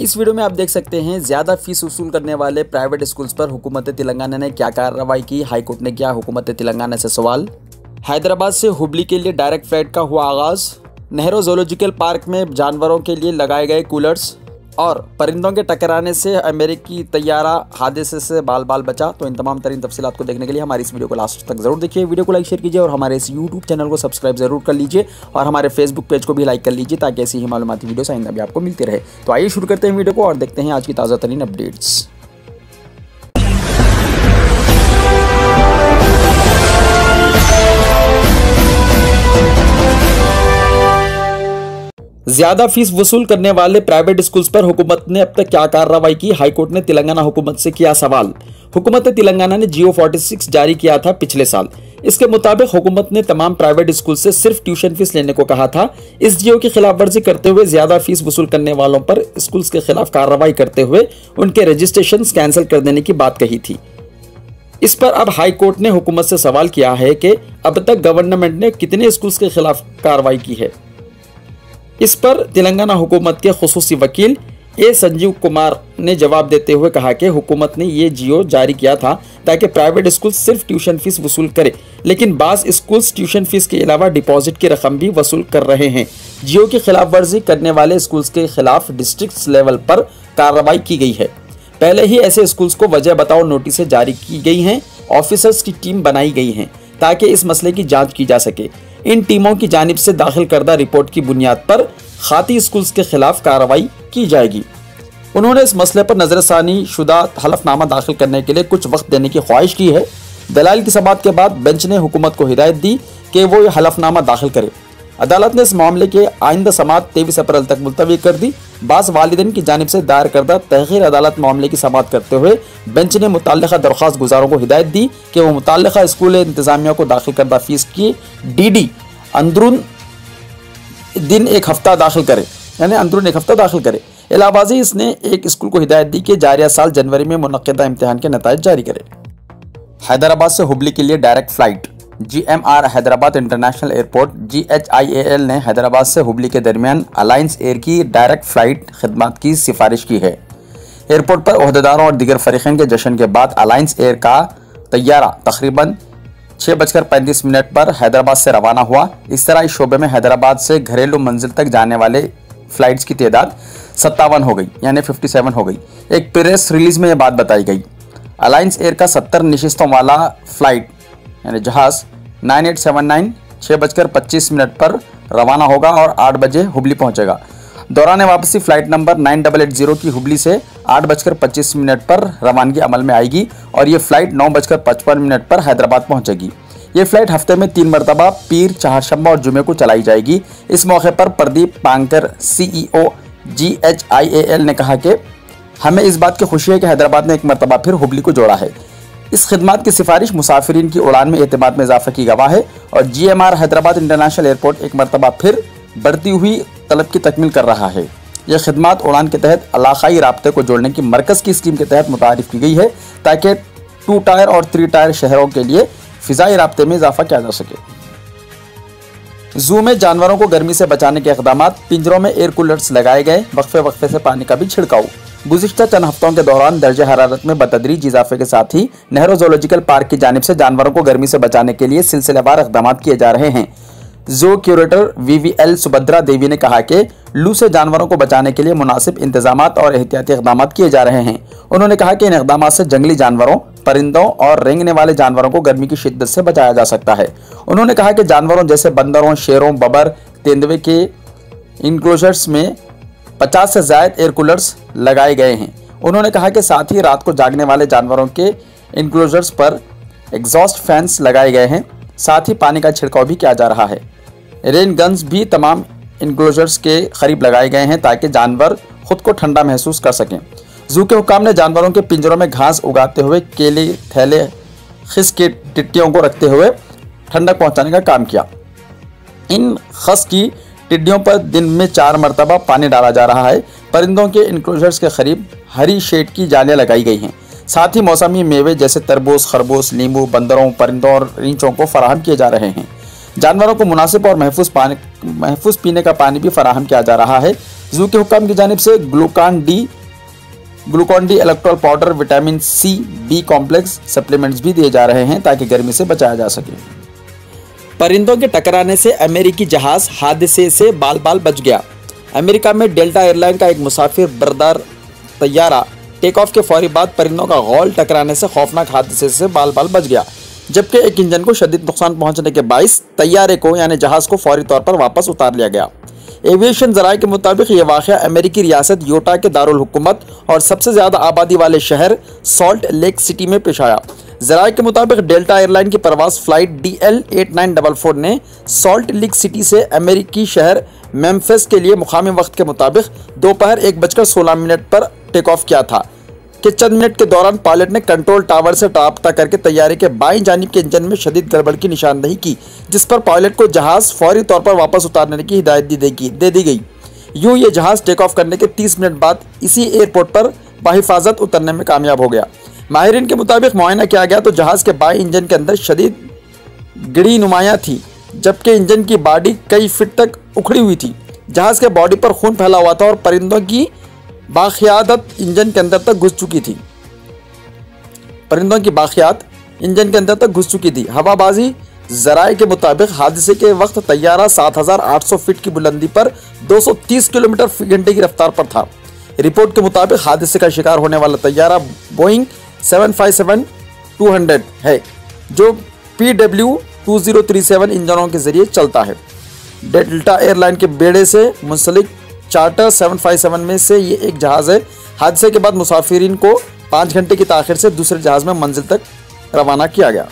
इस वीडियो में आप देख सकते हैं ज़्यादा फीस वसूल करने वाले प्राइवेट स्कूल्स पर हुकूमत तेलंगाना ने क्या कार्रवाई की। हाईकोर्ट ने किया हुकूमत तेलंगाना से सवाल। हैदराबाद से हुबली के लिए डायरेक्ट फ्लाइट का हुआ आगाज़। नेहरू ज़ूलॉजिकल पार्क में जानवरों के लिए लगाए गए कूलर्स और परिंदों के टकराने से अमेरिकी तैयारा हादसे से बाल बाल बचा। तो इन तमाम तरीन तफसीलात को देखने के लिए हमारी इस वीडियो को लास्ट तक जरूर देखिए। वीडियो को लाइक शेयर कीजिए और हमारे इस यूट्यूब चैनल को सब्सक्राइब जरूर कर लीजिए और हमारे फेसबुक पेज को भी लाइक कर लीजिए ताकि ऐसी ही मालूमाती वीडियोस आइंदा भी आपको मिलती रहे। तो आइए शुरू करते हैं वीडियो को और देखते हैं आज की ताज़ा तरीन अपडेट्स। ज्यादा फीस वसूल करने वाले प्राइवेट स्कूल्स पर हुकूमत ने अब तक क्या कार्रवाई की। हाईकोर्ट ने तेलंगाना हुकूमत से किया सवाल। हुकूमत तेलंगाना ने जियो 46 जारी किया था पिछले साल। इसके मुताबिक हुकूमत ने तमाम प्राइवेट स्कूल से सिर्फ ट्यूशन फीस लेने को कहा था। इस जियो की खिलाफ वर्जी करते हुए ज्यादा फीस वसूल करने वालों पर स्कूल्स के खिलाफ कार्रवाई करते हुए उनके रजिस्ट्रेशन कैंसिल कर देने की बात कही थी। इस पर अब हाईकोर्ट ने हुकूमत से सवाल किया है कि अब तक गवर्नमेंट ने कितने स्कूल्स के खिलाफ कार्रवाई की है। इस पर तेलंगाना हुकूमत के खुसूसी वकील ए संजीव कुमार ने जवाब देते हुए कहा कि हुकूमत ने ये जियो जारी किया था ताकि प्राइवेट स्कूल सिर्फ ट्यूशन फीस वसूल करे, लेकिन बाज़ स्कूल्स ट्यूशन फीस के अलावा डिपॉजिट की रकम भी वसूल कर रहे हैं। जियो की खिलाफ वर्जी करने वाले स्कूल्स के खिलाफ डिस्ट्रिक्ट लेवल पर कार्रवाई की गई है। पहले ही ऐसे स्कूल्स को वजह बताओ नोटिस जारी की गई हैं। ऑफिसर्स की टीम बनाई गई है ताकि इस मसले की जाँच की जा सके। इन टीमों की जानिब से दाखिल करदा रिपोर्ट की बुनियाद पर खाती स्कूल्स के खिलाफ कार्रवाई की जाएगी। उन्होंने इस मसले पर नजरसानी शुदा हलफनामा दाखिल करने के लिए कुछ वक्त देने की ख्वाहिश की है। दलाइल की समाअत के बाद बेंच ने हुकूमत को हिदायत दी कि वो ये हलफनामा दाखिल करे। अदालत ने इस मामले के आइंदा समाअत 23 अप्रैल तक मुलतवी कर दी। बाज़ वालिदैन की जानिब से दायर करदा तहरीर अदालत मामले की समाअत करते हुए बेंच ने मुतल्लिका दरख्वास्त गुजारों को हिदायत दी कि वो मुतल्लिका स्कूल इंतजामिया को दाखिल करदा फीस की DD अंदरून दिन एक हफ्ता दाखिल करे, यानी अंदरून एक हफ्ता दाखिल करे। इलावाजी इसने एक स्कूल को हिदायत दी कि जारिया साल जनवरी में मुनक्किदा इम्तिहान के नताइज जारी करे। हैदराबाद से हुबली के लिए direct flight. GMR Hyderabad international airport GHIAL ने हैदराबाद से हुबली के दरमियान अलायंस एयर की डायरेक्ट फ्लाइट खिदमत की सिफारिश की है। एयरपोर्ट पर ओहदेदारों और दीगर फरीक़ीन के जश्न के बाद अलायंस एयर का तैयारा तकरीबन 6:35 पर हैदराबाद से रवाना हुआ। इस तरह इस शोबे में हैदराबाद से घरेलू मंजिल तक जाने वाले फ्लाइट्स की तादाद 57 हो गई, यानी 57 हो गई। एक प्रेस रिलीज में यह बात बताई गई। अलायंस एयर का 70 नशिस्तों वाला फ्लाइट यानी जहाज़ 9879 6:25 पर रवाना होगा और 8 बजे हुबली पहुंचेगा। दौरान वापसी फ्लाइट नंबर 9880 की हुबली से 8:25 पर रवानगी अमल में आएगी और ये फ्लाइट 9:55 पर हैदराबाद पहुंचेगी। ये फ्लाइट हफ्ते में 3 मरतबा पीर, चाहरशंबा और जुमे को चलाई जाएगी। इस मौके पर प्रदीप पांकर CEO GHIAL ने कहा कि हमें इस बात की खुशी है कि हैदराबाद ने एक मरतबा फिर हुबली को जोड़ा है। इस खिदमत की सिफारिश मुसाफिरीन की उड़ान में एतमाद में इजाफा की गवाह है और GMR हैदराबाद इंटरनेशनल एयरपोर्ट एक मरतबा फिर बढ़ती हुई तलब की तकमील कर रहा है। यह खिदमत उड़ान के तहत इलाकाई राब्ते को जोड़ने की मरकज़ की स्कीम के तहत मुतारिफ की गई है ताकि 2 टायर और 3 टायर शहरों के लिए फ़िज़ाई राब्ते में इजाफा किया जा सके। ज़ू में जानवरों को गर्मी से बचाने के इक़दाम। पिंजरों में एयर कूलर्स लगाए गए। वक्फे वक्फे से पानी का भी छिड़काव। गुज़िश्ता चंद हफ्तों के दौरान दर्जा हरारत में बतदरीज इजाफे के साथ ही नेहरू ज़ूलॉजिकल पार्क की जानिब से जानवरों को गर्मी से बचाने के लिए सिलसिलेवार इक़दाम किए जा रहे हैं। ज़ू क्यूरेटर VVL सुभद्रा देवी ने कहा कि लू से जानवरों को बचाने के लिए मुनासिब इंतजामात और एहतियाती इक़दाम किए जा रहे हैं। उन्होंने कहा कि इन इक़दामात से जंगली जानवरों, परिंदों और रेंगने वाले जानवरों को गर्मी की शिद्दत से बचाया जा सकता है। उन्होंने कहा कि जानवरों जैसे बंदरों, शेरों, बबर, तेंदुए के इनक्लोजर्स में 50 से ज़ायद एयर कूलर्स लगाए गए हैं। उन्होंने कहा कि साथ ही रात को जागने वाले जानवरों के इनक्लोजर्स पर एग्जॉस्ट फैंस लगाए गए हैं। साथ ही पानी का छिड़काव भी किया जा रहा है। रेन गन्स भी तमाम इनक्लोजर्स के करीब लगाए गए हैं ताकि जानवर खुद को ठंडा महसूस कर सकें। ज़ू के हुकाम ने जानवरों के पिंजरों में घास उगाते हुए केले, थैले, खिस के टिड्डियों को रखते हुए ठंडक पहुंचाने का काम किया। इन खस की टिड्डियों पर दिन में 4 मरतबा पानी डाला जा रहा है। परिंदों के इनक्लोजर्स के करीब हरी शेड की जालियाँ लगाई गई हैं। साथ ही मौसमी मेवे जैसे तरबूज, खरबूज, नींबू, बंदरों, परिंदों और रींचों को फराहम किए जा रहे हैं। जानवरों को मुनासिब और महफूज पीने का पानी भी फराहम किया जा रहा है। जू के हुक्काम की जानिब से Glucon D Electral powder, vitamin C, B complex supplements भी दिए जा रहे हैं ताकि गर्मी से बचाया जा सके। परिंदों के टकराने से अमेरिकी जहाज हादसे से बाल बाल बच गया। अमेरिका में डेल्टा एयरलाइन का एक मुसाफिर बरदार तैयारा टेक ऑफ के फौरी बाद परिंदों का गौल टकराने से खौफनाक हादसे से बाल बाल बच गया, जबकि एक इंजन को शदीद नुकसान पहुंचने के बाइस तैयारे को यानी जहाज को फौरी तौर पर वापस उतार लिया गया। एविएशन ज़राए के मुताबिक ये वाक़या अमेरिकी रियासत यूटा के दारुल हुकूमत और सबसे ज़्यादा आबादी वाले शहर सॉल्ट लेक सिटी में पेश आया। ज़राए के मुताबिक डेल्टा एयरलाइन की परवाज़ फ्लाइट DL8944 ने सॉल्ट लेक सिटी से अमेरिकी शहर मेम्फिस के लिए मुकामी वक्त के मुताबिक दोपहर 1:16 पर टेक ऑफ किया था कि चंद मिनट के दौरान पायलट ने कंट्रोल टावर से राब्ता करके तैयारे के बाईं जानिब के इंजन में शदीद गड़बड़ की निशानदेही की, जिस पर पायलट को जहाज़ फौरी तौर पर वापस उतारने की हिदायत दे दी गई। यूं ये जहाज़ टेक ऑफ करने के 30 मिनट बाद इसी एयरपोर्ट पर बाहिफाजत उतरने में कामयाब हो गया। माहिरीन के मुताबिक मुआयना किया गया तो जहाज़ के बाईं इंजन के अंदर शदीद गिड़ी नुमायाँ थी, जबकि इंजन की बॉडी कई फीट तक उखड़ी हुई थी। जहाज़ के बॉडी पर खून फैला हुआ था और परिंदों की बाखियात इंजन के अंदर तक घुस चुकी थी। हवाबाजी ज़राए के मुताबिक हादसे के वक्त तैयारा 7,800 फीट की बुलंदी पर 230 किलोमीटर फी घंटे की रफ्तार पर था। रिपोर्ट के मुताबिक हादसे का शिकार होने वाला तैयारा बोइंग 757-200 है, जो PW2037 इंजनों के जरिए चलता है। डेल्टा एयरलाइन के बेड़े से मुंसलिक चार्टर 757 में से ये एक जहाज़ है। हादसे के बाद मुसाफिरीन को 5 घंटे की ताख़ीर से दूसरे जहाज़ में मंजिल तक रवाना किया गया।